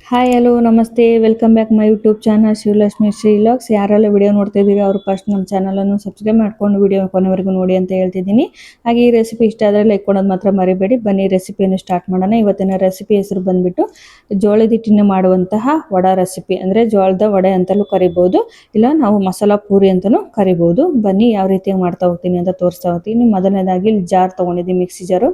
Hi hello ನಮಸ್ತೆ welcome back my YouTube channel Shivalakshmi Shri logs. ಯಾರೆಲ್ಲ video ನೋಡ್ತಾ ಇದ್ದೀರಿ ಅವರು ಫಸ್ಟ್ ನಮ್ಮ ಚಾನಲನ್ನು ಸಬ್ಸ್ಕ್ರೈಬ್ ಮಾಡ್ಕೊಂಡು ವಿಡಿಯೋ ಕೊನೆವರೆಗೂ ನೋಡಿ ಅಂತ ಹೇಳ್ತಿದ್ದೀನಿ. ಹಾಗೆ ಈ ರೆಸಿಪಿ ಇಷ್ಟ ಆದರೆ ಲೈಕ್ ಕೊಡೋದು ಮಾತ್ರ ಮರಿಬೇಡಿ. ಬನ್ನಿ ರೆಸಿಪಿಯನ್ನು ಸ್ಟಾರ್ಟ್ ಮಾಡೋಣ. ಇವತ್ತಿನ ರೆಸಿಪಿ ಹೆಸರು ಬಂದುಬಿಟ್ಟು ಜೋಳದ ಹಿಟ್ಟಿನ ಮಾಡುವಂತಹ ವಡಾ ರೆಸಿಪಿ, ಅಂದರೆ ಜೋಳದ ವಡೆ ಅಂತಲೂ ಕರಿಬೋದು, ಇಲ್ಲ ನಾವು ಮಸಾಲ ಪೂರಿ ಅಂತಲೂ ಕರಿಬೋದು. ಬನ್ನಿ ಯಾವ ರೀತಿಯಾಗಿ ಮಾಡ್ತಾ ಹೋಗ್ತೀನಿ ಅಂತ ತೋರಿಸ್ತಾ ಹೋಗ್ತೀನಿ. ಮೊದಲನೇದಾಗಿ ಜಾರ್ ತೊಗೊಂಡಿದ್ದೀನಿ, ಮಿಕ್ಸಿ ಜಾರು.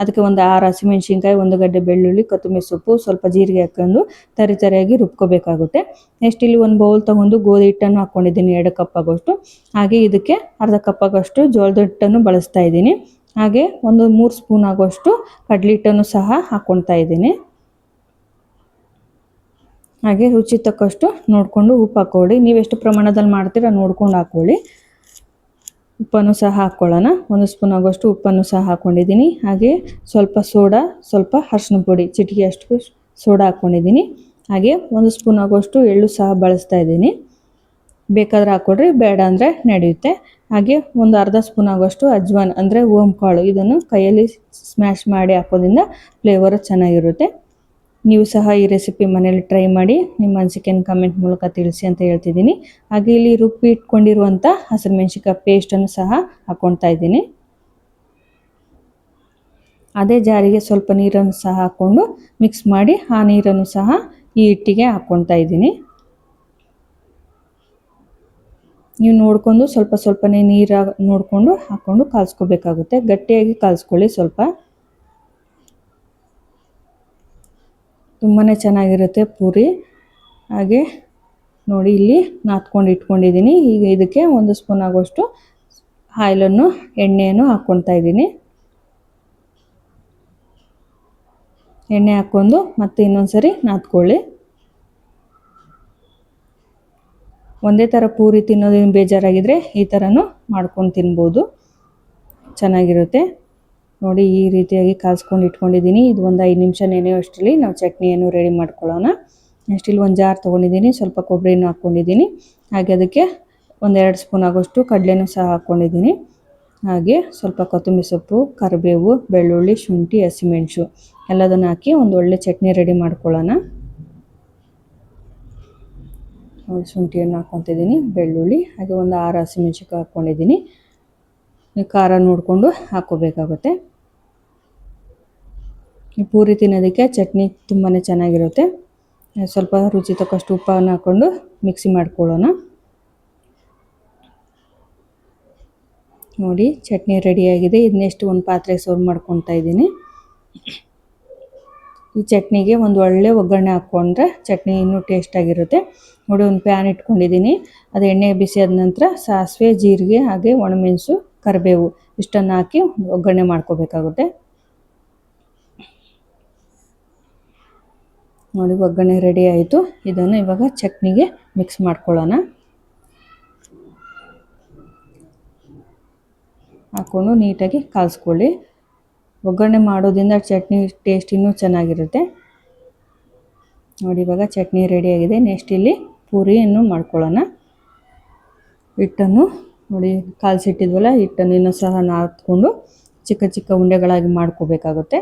ಅದಕ್ಕೆ ಒಂದು 6 ಹಸಿಮೆಣ್ಸಿನ್ಕಾಯಿ, 1 ಗಡ್ಡೆ ಬೆಳ್ಳುಳ್ಳಿ, ಕೊತ್ತಂಬರಿ ಸೊಪ್ಪು, ಸ್ವಲ್ಪ ಜೀರಿಗೆ ಹಾಕೊಂಡು ತರಿತರಿಯಾಗಿ ರುಬ್ಕೋಬೇಕಾಗುತ್ತೆ. ನೆಕ್ಸ್ಟ್ ಇಲ್ಲಿ ಒಂದು ಬೌಲ್ ತೊಗೊಂಡು ಗೋಧಿ ಹಿಟ್ಟನ್ನು ಹಾಕ್ಕೊಂಡಿದ್ದೀನಿ, 2 ಕಪ್ ಆಗೋಷ್ಟು. ಹಾಗೆ ಇದಕ್ಕೆ ಅರ್ಧ ಕಪ್ ಆಗೋಷ್ಟು ಜೋಳದ ಹಿಟ್ಟನ್ನು ಬಳಸ್ತಾ ಇದ್ದೀನಿ. ಹಾಗೆ ಒಂದು 3 ಸ್ಪೂನ್ ಆಗೋಷ್ಟು ಕಡಲೆ ಹಿಟ್ಟನ್ನು ಸಹ ಹಾಕ್ಕೊಳ್ತಾ ಇದ್ದೀನಿ. ಹಾಗೆ ರುಚಿ ತಕ್ಕಷ್ಟು ನೋಡಿಕೊಂಡು ಉಪ್ಪು ಹಾಕ್ಕೊಳ್ಳಿ. ನೀವು ಎಷ್ಟು ಪ್ರಮಾಣದಲ್ಲಿ ಮಾಡ್ತೀರಾ ನೋಡ್ಕೊಂಡು ಹಾಕ್ಕೊಳ್ಳಿ. ಉಪ್ಪನ್ನು ಸಹ ಹಾಕ್ಕೊಳ್ಳೋಣ. 1 ಸ್ಪೂನ್ ಆಗೋಷ್ಟು ಉಪ್ಪನ್ನು ಸಹ ಹಾಕ್ಕೊಂಡಿದ್ದೀನಿ. ಹಾಗೆ ಸ್ವಲ್ಪ ಸೋಡಾ, ಸ್ವಲ್ಪ ಅರಿಶಿನ ಪುಡಿ, ಚಿಟಿಕೆ ಅಷ್ಟು ಸೋಡಾ ಹಾಕ್ಕೊಂಡಿದ್ದೀನಿ. ಹಾಗೆ 1 ಸ್ಪೂನ್ ಆಗೋಷ್ಟು ಎಳ್ಳು ಸಹ ಬಳಸ್ತಾ ಇದ್ದೀನಿ. ಬೇಕಾದರೆ ಹಾಕ್ಕೊಡ್ರಿ, ಬೇಡ ಅಂದರೆ ನಡೆಯುತ್ತೆ. ಹಾಗೆ ಒಂದು ಅರ್ಧ ಸ್ಪೂನ್ ಆಗೋಷ್ಟು ಅಜ್ವಾನ್ ಅಂದರೆ ಓಂಕಾಳು, ಇದನ್ನು ಕೈಯಲ್ಲಿ ಸ್ಮ್ಯಾಶ್ ಮಾಡಿ ಹಾಕೋದ್ರಿಂದ ಫ್ಲೇವರು ಚೆನ್ನಾಗಿರುತ್ತೆ. ನೀವು ಸಹ ಈ ರೆಸಿಪಿ ಮನೇಲಿ ಟ್ರೈ ಮಾಡಿ ನಿಮ್ಮ ಅನಿಸಿಕೆಯನ್ನು ಕಮೆಂಟ್ ಮೂಲಕ ತಿಳಿಸಿ ಅಂತ ಹೇಳ್ತಿದ್ದೀನಿ. ಹಾಗೆ ಇಲ್ಲಿ ರುಬ್ಬಿ ಇಟ್ಕೊಂಡಿರುವಂಥ ಹಸಿರು ಮೆಣಸಿನಕಾಯಿ ಪೇಸ್ಟನ್ನು ಸಹ ಹಾಕ್ಕೊಳ್ತಾ ಇದ್ದೀನಿ. ಅದೇ ಜಾರಿಗೆ ಸ್ವಲ್ಪ ನೀರನ್ನು ಸಹ ಹಾಕ್ಕೊಂಡು ಮಿಕ್ಸ್ ಮಾಡಿ ಆ ನೀರನ್ನು ಸಹ ಈ ಹಿಟ್ಟಿಗೆ ಹಾಕ್ಕೊಳ್ತಾ ಇದ್ದೀನಿ. ನೀವು ನೋಡಿಕೊಂಡು ಸ್ವಲ್ಪ ಸ್ವಲ್ಪನೇ ನೀರು ನೋಡಿಕೊಂಡು ಹಾಕ್ಕೊಂಡು ಕಾಲ್ಸ್ಕೋಬೇಕಾಗುತ್ತೆ. ಗಟ್ಟಿಯಾಗಿ ಕಾಲ್ಸ್ಕೊಳ್ಳಿ ಸ್ವಲ್ಪ. ತುಂಬಾ ಚೆನ್ನಾಗಿರುತ್ತೆ ಪೂರಿ. ಹಾಗೆ ನೋಡಿ ಇಲ್ಲಿ ನಾದ್ಕೊಂಡು ಇಟ್ಕೊಂಡಿದ್ದೀನಿ. ಈಗ ಇದಕ್ಕೆ 1 ಸ್ಪೂನ್ ಆಗೋಷ್ಟು ಎಣ್ಣೆಯನ್ನು ಹಾಕ್ಕೊಳ್ತಾ ಇದ್ದೀನಿ. ಎಣ್ಣೆ ಹಾಕ್ಕೊಂಡು ಮತ್ತೆ ಇನ್ನೊಂದ್ಸರಿ ನಾದ್ಕೊಳ್ಳಿ. ಒಂದೇ ಥರ ಪೂರಿ ತಿನ್ನೋದೇನು ಬೇಜಾರಾಗಿದ್ದರೆ ಈ ಥರನೂ ಮಾಡ್ಕೊಂಡು ತಿನ್ಬೋದು, ಚೆನ್ನಾಗಿರುತ್ತೆ. ನೋಡಿ ಈ ರೀತಿಯಾಗಿ ಕಾಲ್ಸ್ಕೊಂಡು ಇಟ್ಕೊಂಡಿದ್ದೀನಿ. ಇದು ಒಂದು 5 ನಿಮಿಷ ನೆನೆಯೋಷ್ಟರಲ್ಲಿ ನಾವು ಚಟ್ನಿಯನ್ನು ರೆಡಿ ಮಾಡ್ಕೊಳ್ಳೋಣ. ನೆಕ್ಸ್ಟ್ ಇಲ್ಲಿ ಒಂದು ಜಾರ್ ತೊಗೊಂಡಿದ್ದೀನಿ, ಸ್ವಲ್ಪ ಕೊಬ್ಬರಿನೂ ಹಾಕ್ಕೊಂಡಿದ್ದೀನಿ. ಹಾಗೆ ಅದಕ್ಕೆ 1-2 ಸ್ಪೂನ್ ಆಗೋಷ್ಟು ಕಡಲೆನೂ ಸಹ ಹಾಕ್ಕೊಂಡಿದ್ದೀನಿ. ಹಾಗೆ ಸ್ವಲ್ಪ ಕೊತ್ತಂಬರಿ ಸೊಪ್ಪು, ಕರಿಬೇವು, ಬೆಳ್ಳುಳ್ಳಿ, ಶುಂಠಿ, ಹಸಿಮೆಣಸು ಎಲ್ಲದನ್ನು ಹಾಕಿ ಒಂದು ಒಳ್ಳೆ ಚಟ್ನಿ ರೆಡಿ ಮಾಡ್ಕೊಳ್ಳೋಣ. ಶುಂಠಿಯನ್ನು ಹಾಕ್ಕೊತಿದ್ದೀನಿ, ಬೆಳ್ಳುಳ್ಳಿ, ಹಾಗೆ ಒಂದು 6 ಹಸಿಮೆಣಸಿನಕಾಯಿ ಹಾಕ್ಕೊಂಡಿದ್ದೀನಿ. ಖಾರ ನೋಡಿಕೊಂಡು ಹಾಕ್ಕೋಬೇಕಾಗುತ್ತೆ. ಈ ಪೂರಿ ತಿನ್ನೋದಕ್ಕೆ ಚಟ್ನಿ ತುಂಬಾ ಚೆನ್ನಾಗಿರುತ್ತೆ. ಸ್ವಲ್ಪ ರುಚಿ ತಕ್ಕಷ್ಟು ಉಪ್ಪನ್ನು ಹಾಕ್ಕೊಂಡು ಮಿಕ್ಸಿ ಮಾಡ್ಕೊಳ್ಳೋಣ. ನೋಡಿ ಚಟ್ನಿ ರೆಡಿಯಾಗಿದೆ. ಇದನ್ನೆಷ್ಟು ಒಂದು ಪಾತ್ರೆ ಸರ್ವ್ ಮಾಡ್ಕೊತಾ ಇದ್ದೀನಿ. ಈ ಚಟ್ನಿಗೆ ಒಂದು ಒಳ್ಳೆ ಒಗ್ಗರಣೆ ಹಾಕ್ಕೊಂಡ್ರೆ ಚಟ್ನಿ ಇನ್ನೂ ಟೇಸ್ಟಾಗಿರುತ್ತೆ. ನೋಡಿ ಒಂದು ಪ್ಯಾನ್ ಇಟ್ಕೊಂಡಿದ್ದೀನಿ. ಅದು ಎಣ್ಣೆ ಬಿಸಿ ಆದ ನಂತರ ಸಾಸಿವೆ, ಜೀರಿಗೆ, ಹಾಗೆ ಒಣಮೆಣಸು, ಕರಿಬೇವು ಇಷ್ಟನ್ನು ಹಾಕಿ ಒಗ್ಗರಣೆ ಮಾಡ್ಕೋಬೇಕಾಗುತ್ತೆ. ನೋಡಿ ಒಗ್ಗರಣೆ ರೆಡಿ ಆಯಿತು. ಇದನ್ನು ಇವಾಗ ಚಟ್ನಿಗೆ ಮಿಕ್ಸ್ ಮಾಡ್ಕೊಳ್ಳೋಣ. ಹಾಕ್ಕೊಂಡು ನೀಟಾಗಿ ಕಾಲ್ಸ್ಕೊಳ್ಳಿ. ಒಗ್ಗರಣೆ ಮಾಡೋದ್ರಿಂದ ಚಟ್ನಿ ಟೇಸ್ಟ್ ಇನ್ನೂ ಚೆನ್ನಾಗಿರುತ್ತೆ. ನೋಡಿ ಇವಾಗ ಚಟ್ನಿ ರೆಡಿಯಾಗಿದೆ. ನೆಕ್ಸ್ಟ್ ಇಲ್ಲಿ ಪೂರಿಯನ್ನು ಮಾಡ್ಕೊಳ್ಳೋಣ. ಹಿಟ್ಟನ್ನು ನೋಡಿ ಕಾಲ್ಸಿಟ್ಟಿದ್ವಲ್ಲ, ಹಿಟ್ಟನ್ನು ಇನ್ನೂ ಸಹ ನಾದ್ಕೊಂಡು ಚಿಕ್ಕ ಚಿಕ್ಕ ಉಂಡೆಗಳಾಗಿ ಮಾಡ್ಕೋಬೇಕಾಗುತ್ತೆ.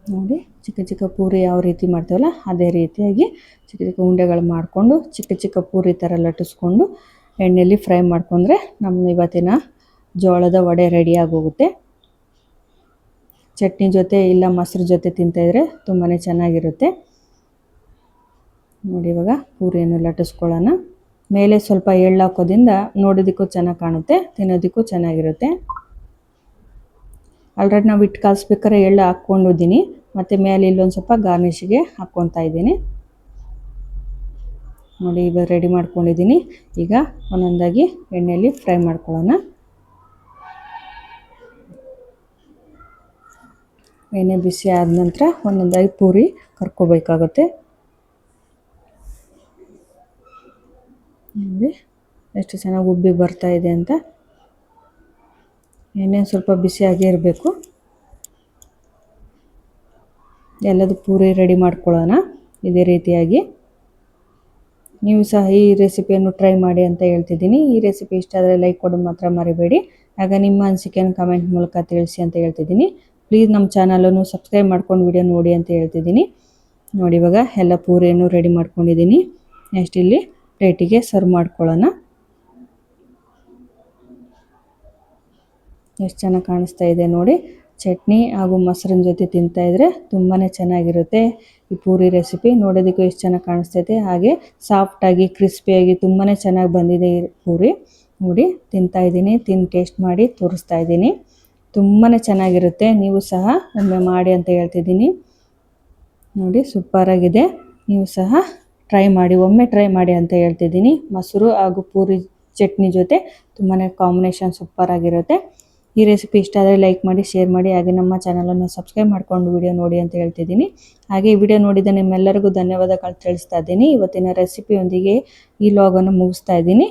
ನೋಡಿ ಚಿಕ್ಕ ಚಿಕ್ಕ ಪೂರಿ ಯಾವ ರೀತಿ ಮಾಡ್ತೀವಲ್ಲ ಅದೇ ರೀತಿಯಾಗಿ ಚಿಕ್ಕ ಚಿಕ್ಕ ಉಂಡೆಗಳು ಮಾಡಿಕೊಂಡು ಚಿಕ್ಕ ಚಿಕ್ಕ ಪೂರಿ ಥರ ಲಟ್ಟಿಸ್ಕೊಂಡು ಎಣ್ಣೆಯಲ್ಲಿ ಫ್ರೈ ಮಾಡ್ಕೊಂಡ್ರೆ ನಮ್ಮ ಇವತ್ತಿನ ಜೋಳದ ವಡೆ ರೆಡಿಯಾಗೋಗುತ್ತೆ. ಚಟ್ನಿ ಜೊತೆ ಇಲ್ಲ ಮೊಸರು ಜೊತೆ ತಿಂತಾಯಿದ್ರೆ ತುಂಬಾ ಚೆನ್ನಾಗಿರುತ್ತೆ. ನೋಡಿ ಇವಾಗ ಪೂರಿಯನ್ನು ಲಟ್ಟಿಸ್ಕೊಳ್ಳೋಣ. ಮೇಲೆ ಸ್ವಲ್ಪ ಎಳ್ಳು ಹಾಕೋದ್ರಿಂದ ನೋಡೋದಕ್ಕೂ ಚೆನ್ನಾಗಿ ಕಾಣುತ್ತೆ, ತಿನ್ನೋದಕ್ಕೂ ಚೆನ್ನಾಗಿರುತ್ತೆ. ಆಲ್ರೆಡಿ ನಾವು ಹಿಟ್ಟು ಕಾಯಿಸ್ಬೇಕಾದ್ರೆ ಎಳ್ಳು ಹಾಕ್ಕೊಂಡಿದ್ದೀನಿ. ಮತ್ತು ಮೇಲೆ ಇಲ್ಲೊಂದು ಸ್ವಲ್ಪ ಗಾರ್ನಿಷಿಗೆ ಹಾಕ್ಕೊತಾ ಇದ್ದೀನಿ. ನೋಡಿ ಇವಾಗ ರೆಡಿ ಮಾಡ್ಕೊಂಡಿದ್ದೀನಿ. ಈಗ ಒಂದೊಂದಾಗಿ ಎಣ್ಣೆಯಲ್ಲಿ ಫ್ರೈ ಮಾಡ್ಕೊಳ್ಳೋಣ. ಎಣ್ಣೆ ಬಿಸಿ ಆದ ನಂತರ ಒಂದೊಂದಾಗಿ ಪೂರಿ ಕರ್ಕೋಬೇಕಾಗುತ್ತೆ. ನೋಡಿ ಎಷ್ಟು ಚೆನ್ನಾಗಿ ಉಬ್ಬಿ ಬರ್ತಾ ಇದೆ ಅಂತ. ಎಣ್ಣೆ ಸ್ವಲ್ಪ ಬಿಸಿಯಾಗೇ ಇರಬೇಕು. ಎಲ್ಲದೂ ಪೂರಿ ರೆಡಿ ಮಾಡ್ಕೊಳ್ಳೋಣ ಇದೇ ರೀತಿಯಾಗಿ. ನೀವು ಸಹ ಈ ರೆಸಿಪಿಯನ್ನು ಟ್ರೈ ಮಾಡಿ ಅಂತ ಹೇಳ್ತಿದ್ದೀನಿ. ಈ ರೆಸಿಪಿ ಇಷ್ಟ ಆದರೆ ಲೈಕ್ ಕೊಡೋದು ಮಾತ್ರ ಮರಿಬೇಡಿ. ಆಗ ನಿಮ್ಮ ಅನಿಸಿಕೆಯನ್ನು ಕಮೆಂಟ್ ಮೂಲಕ ತಿಳಿಸಿ ಅಂತ ಹೇಳ್ತಿದ್ದೀನಿ. ಪ್ಲೀಸ್ ನಮ್ಮ ಚಾನಲನ್ನು ಸಬ್ಸ್ಕ್ರೈಬ್ ಮಾಡ್ಕೊಂಡು ವಿಡಿಯೋ ನೋಡಿ ಅಂತ ಹೇಳ್ತಿದ್ದೀನಿ. ನೋಡಿ ಇವಾಗ ಎಲ್ಲ ಪೂರಿಯನ್ನು ರೆಡಿ ಮಾಡ್ಕೊಂಡಿದ್ದೀನಿ. ನೆಕ್ಸ್ಟ್ ಇಲ್ಲಿ ಪ್ಲೇಟಿಗೆ ಸರ್ವ್ ಮಾಡ್ಕೊಳ್ಳೋಣ. ಎಷ್ಟು ಚೆನ್ನಾಗಿ ಕಾಣಿಸ್ತಾ ಇದೆ ನೋಡಿ. ಚಟ್ನಿ ಹಾಗೂ ಮೊಸರಿನ ಜೊತೆ ತಿಂತಾ ಇದ್ರೆ ತುಂಬಾ ಚೆನ್ನಾಗಿರುತ್ತೆ ಈ ಪೂರಿ ರೆಸಿಪಿ. ನೋಡೋದಕ್ಕೂ ಎಷ್ಟು ಚೆನ್ನಾಗಿ ಕಾಣಿಸ್ತೈತೆ, ಹಾಗೆ ಸಾಫ್ಟಾಗಿ ಕ್ರಿಸ್ಪಿಯಾಗಿ ತುಂಬಾ ಚೆನ್ನಾಗಿ ಬಂದಿದೆ ಈ ಪೂರಿ. ನೋಡಿ ತಿಂತಾ ಇದ್ದೀನಿ, ತಿಂದು ಟೇಸ್ಟ್ ಮಾಡಿ ತೋರಿಸ್ತಾ ಇದ್ದೀನಿ. ತುಂಬಾ ಚೆನ್ನಾಗಿರುತ್ತೆ, ನೀವು ಸಹ ಒಮ್ಮೆ ಮಾಡಿ ಅಂತ ಹೇಳ್ತಿದ್ದೀನಿ. ನೋಡಿ ಸೂಪರಾಗಿದೆ, ನೀವು ಸಹ ಒಮ್ಮೆ ಟ್ರೈ ಮಾಡಿ ಅಂತ ಹೇಳ್ತಿದ್ದೀನಿ. ಮೊಸರು ಹಾಗೂ ಪೂರಿ ಚಟ್ನಿ ಜೊತೆ ತುಂಬಾ ಕಾಂಬಿನೇಷನ್ ಸೂಪರಾಗಿರುತ್ತೆ. ಈ ರೆಸಿಪಿ ಇಷ್ಟ ಆದರೆ ಲೈಕ್ ಮಾಡಿ, ಶೇರ್ ಮಾಡಿ, ಹಾಗೆ ನಮ್ಮ ಚಾನಲನ್ನು ಸಬ್ಸ್ಕ್ರೈಬ್ ಮಾಡ್ಕೊಂಡು ವಿಡಿಯೋ ನೋಡಿ ಅಂತ ಹೇಳ್ತಿದ್ದೀನಿ. ಹಾಗೆ ಈ ವಿಡಿಯೋ ನೋಡಿದ ನಿಮ್ಮೆಲ್ಲರಿಗೂ ಧನ್ಯವಾದಗಳು ತಿಳಿಸ್ತಾ ಇದ್ದೀನಿ. ಇವತ್ತಿನ ರೆಸಿಪಿಯೊಂದಿಗೆ ಈ ವ್ಲಾಗನ್ನು ಮುಗಿಸ್ತಾ ಇದ್ದೀನಿ.